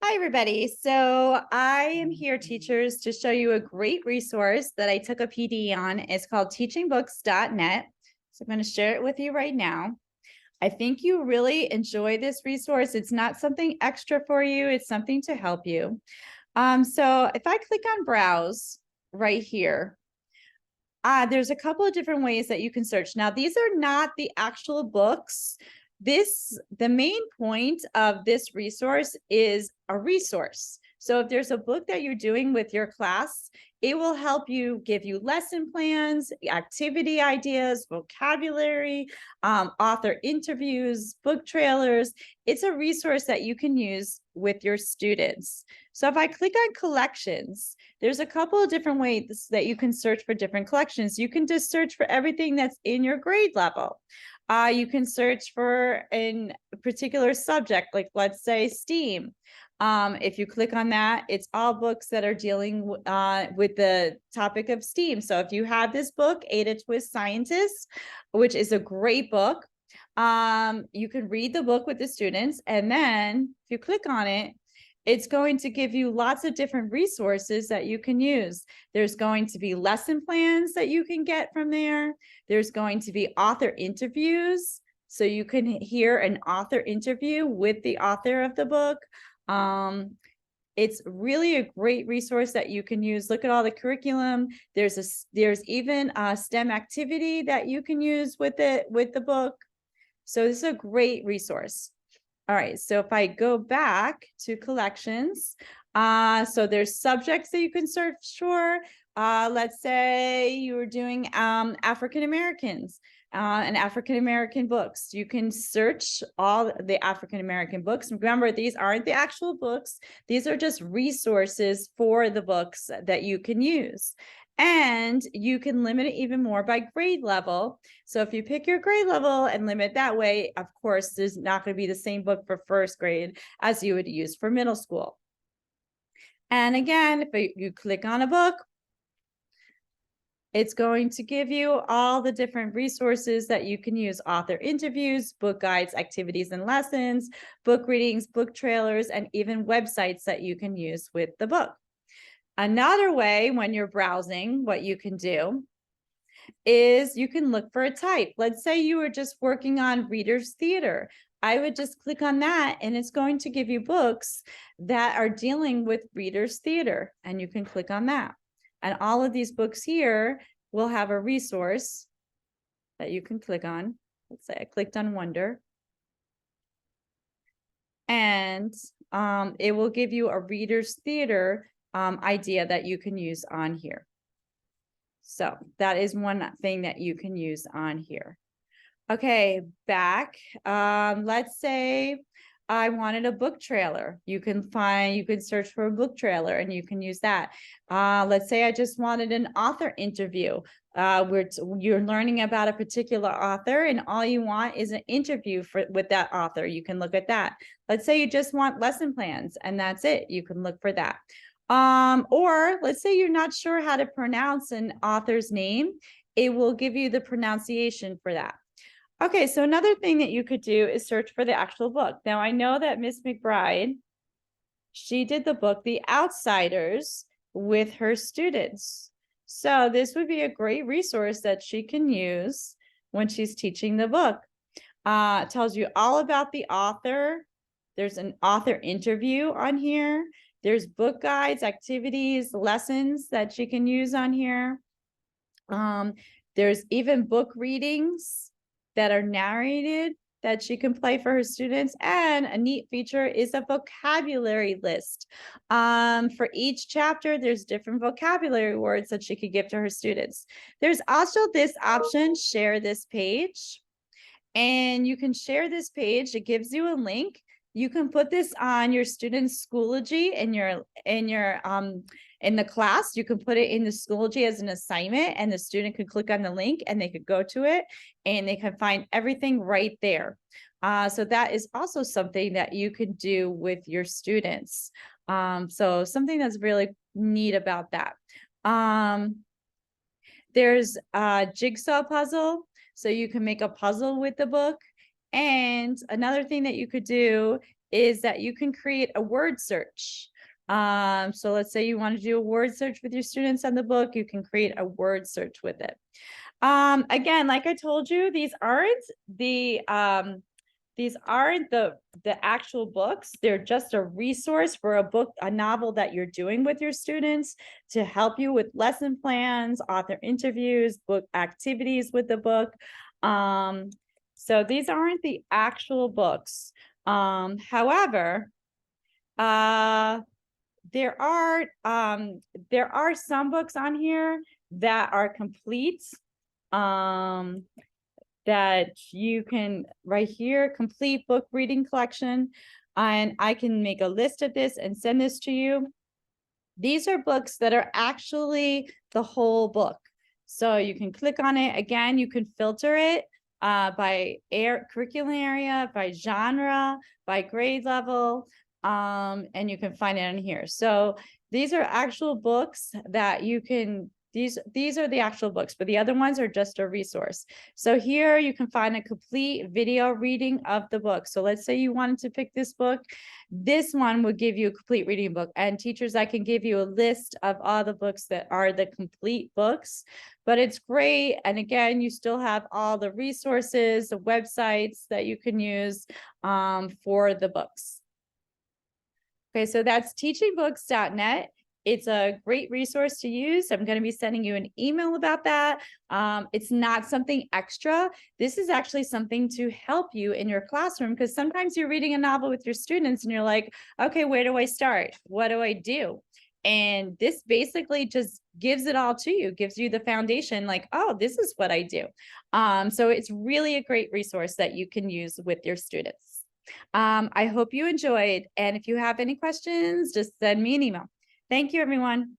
Hi, everybody. So I am here, teachers, to show you a great resource that I took a PD on. It's called teachingbooks.net. So I'm going to share it with you right now. I think you really enjoy this resource. It's not something extra for you. It's something to help you. So if I click on browse right here, there's a couple of different ways that you can search. Now, these are not the actual books. The main point of this resource is a resource. So if there's a book that you're doing with your class, it will help you, give you lesson plans, activity ideas, vocabulary, author interviews, book trailers. It's a resource that you can use with your students. So if I click on collections, there's a couple of different ways that you can search for different collections. You can just search for everything that's in your grade level. You can search for a particular subject, like let's say STEAM. If you click on that, it's all books that are dealing with the topic of STEAM. So if you have this book, Ada Twist Scientist, which is a great book, you can read the book with the students, and then if you click on it, it's going to give you lots of different resources that you can use. There's going to be lesson plans that you can get from there. There's going to be author interviews. So you can hear an author interview with the author of the book. It's really a great resource that you can use. Look at all the curriculum. There's even a STEM activity that you can use with the book. So this is a great resource. All right, so if I go back to collections, so there's subjects that you can search for. Let's say you were doing African Americans and African American books. You can search all the African American books. Remember, these aren't the actual books. These are just resources for the books that you can use. And you can limit it even more by grade level. So if you pick your grade level and limit that way, of course, there's not going to be the same book for first grade as you would use for middle school. And again, if you click on a book, it's going to give you all the different resources that you can use: author interviews, book guides, activities and lessons, book readings, book trailers, and even websites that you can use with the book. Another way, when you're browsing, what you can do is you can look for a type. Let's say you were just working on readers theater. I would just click on that, and it's going to give you books that are dealing with readers theater, and you can click on that. And all of these books here will have a resource that you can click on. Let's say I clicked on Wonder. And it will give you a readers theater idea that you can use on here. So that is one thing that you can use on here. Okay, back. Let's say I wanted a book trailer. You can search for a book trailer and you can use that. Let's say I just wanted an author interview. Where you're learning about a particular author and all you want is an interview with that author. You can look at that. Let's say you just want lesson plans and that's it. You can look for that. Or let's say you're not sure how to pronounce an author's name. It will give you the pronunciation for that. Okay, so another thing that you could do is search for the actual book. Now, I know that Miss McBride, she did the book, The Outsiders, with her students. So this would be a great resource that she can use when she's teaching the book. It tells you all about the author. There's an author interview on here. There's book guides, activities, lessons that she can use on here. There's even book readings that are narrated that she can play for her students. And a neat feature is a vocabulary list. For each chapter, there's different vocabulary words that she could give to her students. There's also this option, share this page. And you can share this page. It gives you a link. You can put this on your student's Schoology in the class. You can put it in the Schoology as an assignment, and the student could click on the link and they could go to it and they can find everything right there. So that is also something that you can do with your students. So something that's really neat about that. There's a jigsaw puzzle. So you can make a puzzle with the book. And another thing that you could do is that you can create a word search. So let's say you want to do a word search with your students on the book, you can create a word search with it. Again, like I told you, these aren't the actual books. They're just a resource for a book, a novel that you're doing with your students to help you with lesson plans, author interviews, book activities with the book. So these aren't the actual books. However, there are some books on here that are complete, that you can, right here, complete book reading collection, and I can make a list of this and send this to you. These are books that are actually the whole book. So you can click on it. Again, you can filter it by curriculum area, by genre, by grade level, and you can find it in here. So these are actual books that you can, these are the actual books, but the other ones are just a resource. So here you can find a complete video reading of the book. So let's say you wanted to pick this book. This one would give you a complete reading book. And teachers, I can give you a list of all the books that are the complete books, but it's great. And again, you still have all the resources, the websites that you can use for the books. Okay, so that's teachingbooks.net. It's a great resource to use. I'm going to be sending you an email about that. It's not something extra. This is actually something to help you in your classroom, because sometimes you're reading a novel with your students and you're like, okay, where do I start? What do I do? And this basically just gives it all to you, gives you the foundation, like, oh, this is what I do. So it's really a great resource that you can use with your students. I hope you enjoyed. And if you have any questions, just send me an email. Thank you, everyone.